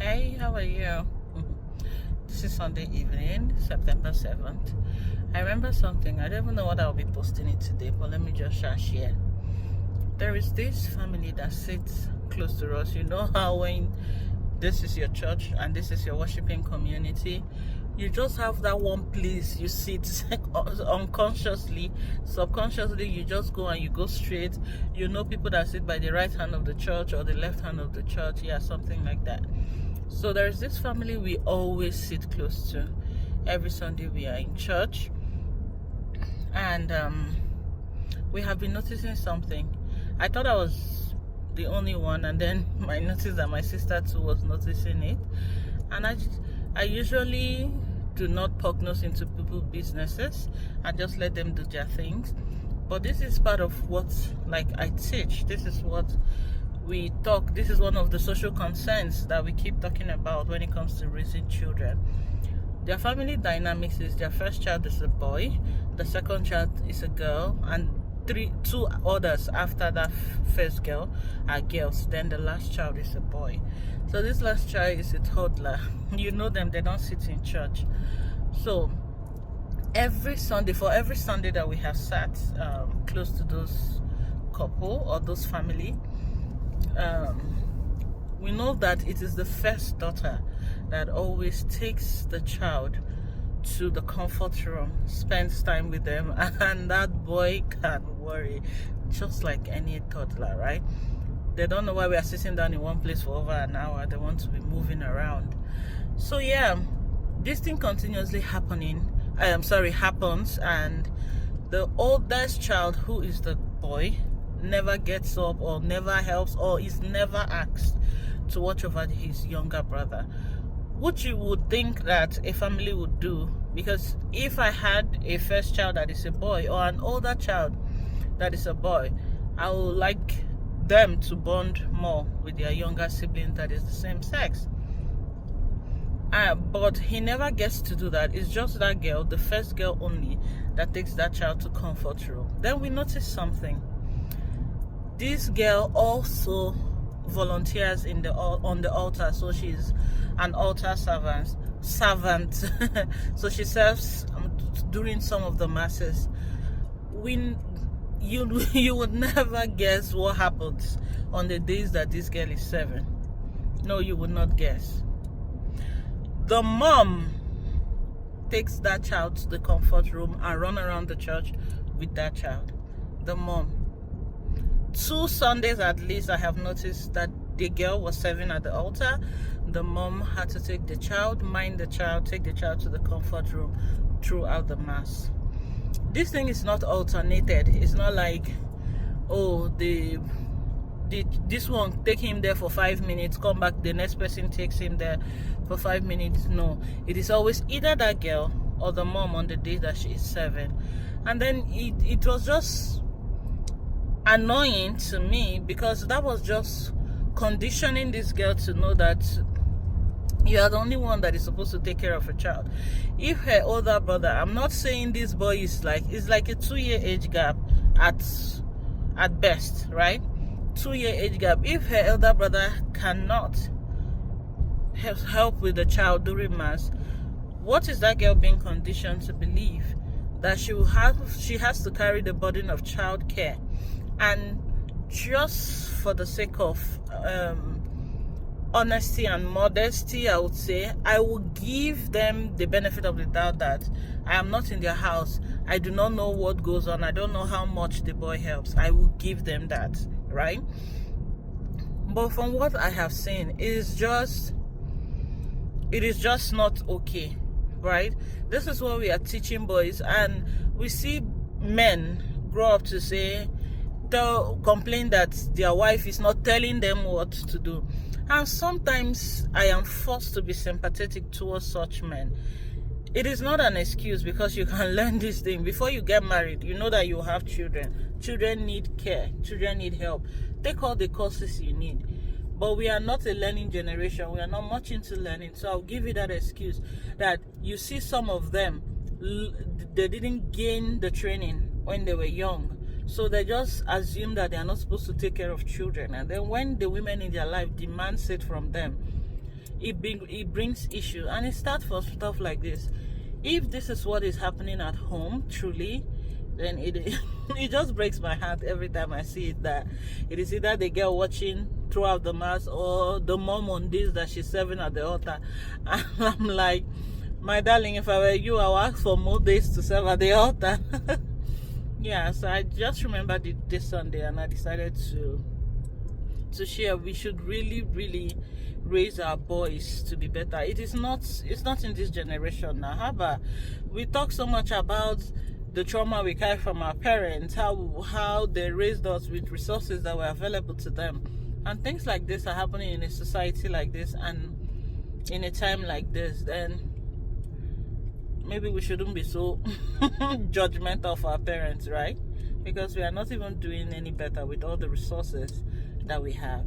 Hey, how are you? This is Sunday evening, September 7th. I remember something. I don't even know what I'll be posting it today, but let me just share. There is this family that sits close to us. You know how when this is your church and this is your worshiping community, you just have that one place you sit unconsciously, subconsciously, you just go and you go straight. You know people that sit by the right hand of the church or the left hand of the church, yeah, something like that. So there's this family we always sit close to. Every Sunday we are in church, and we have been noticing something. I thought I was the only one, and then I noticed that my sister too was noticing it. And I usually do not poke nose into people's businesses. I just let them do their things. But this is part of what, like, I teach. This is what we talk. This is one of the social concerns that we keep talking about when it comes to raising children. Their family dynamics is their first child is a boy, the second child is a girl, and two others after that first girl are girls. Then the last child is a boy. So this last child is a toddler. You know them, they don't sit in church. So every Sunday that we have sat close to those couple or those family, we know that it is the first daughter that always takes the child to the comfort room, spends time with them, and that boy can worry just like any toddler, right? They don't know why we are sitting down in one place for over an hour. They want to be moving around. So yeah, this thing continuously happens, and the oldest child, who is the boy, never gets up or never helps or is never asked to watch over his younger brother, which you would think that a family would do. Because if I had a first child that is a boy or an older child that is a boy, I would like them to bond more with their younger sibling that is the same sex. But he never gets to do that. It's just that girl, the first girl only, that takes that child to comfort room. Then we notice something. This girl also volunteers on the altar, so she's an altar servant. So she serves during some of the masses. You would never guess what happens on the days that this girl is serving. No, you would not guess. The mom takes that child to the comfort room and run around the church with that child. The mom. 2 Sundays at least, I have noticed that the girl was serving at the altar. The mom had to take the child, mind the child, take the child to the comfort room throughout the mass. This thing is not alternated. It's not like, oh, this one take him there for 5 minutes, come back, the next person takes him there for 5 minutes. No, it is always either that girl or the mom on the day that she is serving. And then it was just annoying to me, because that was just conditioning this girl to know that you are the only one that is supposed to take care of a child. If her older brother, I'm not saying this boy is like, it's like a 2-year age gap at best, right? 2-year age gap. If her elder brother cannot help with the child during mass, what is that girl being conditioned to believe? That she has to carry the burden of child care. And just for the sake of honesty and modesty, I would say I will give them the benefit of the doubt that I am not in their house. I do not know what goes on. I don't know how much the boy helps. I will give them that, right? But from what I have seen, it is just not okay, right? This is what we are teaching boys, and we see men grow up to complain that their wife is not telling them what to do. And sometimes I am forced to be sympathetic towards such men. It is not an excuse, because you can learn this thing before you get married. You know that you have children. Children need care. Children need help. Take all the courses you need. But we are not a learning generation. We are not much into learning. So I'll give you that excuse that you see some of them, they didn't gain the training when they were young. So they just assume that they are not supposed to take care of children. And then when the women in their life demand it from them, it brings issue, and it starts for stuff like this. If this is what is happening at home, truly, then it it just breaks my heart every time I see it, that it is either the girl watching throughout the mass or the mom on this that she's serving at the altar. And I'm like, my darling, if I were you, I would ask for more days to serve at the altar. Yeah, so I just remembered it this Sunday, and I decided to share. We should really raise our boys to be better. It's not in this generation now. However, we talk so much about the trauma we carry from our parents, how they raised us with resources that were available to them, and things like this are happening in a society like this and in a time like this. Then maybe we shouldn't be so judgmental of our parents, right? Because we are not even doing any better with all the resources that we have.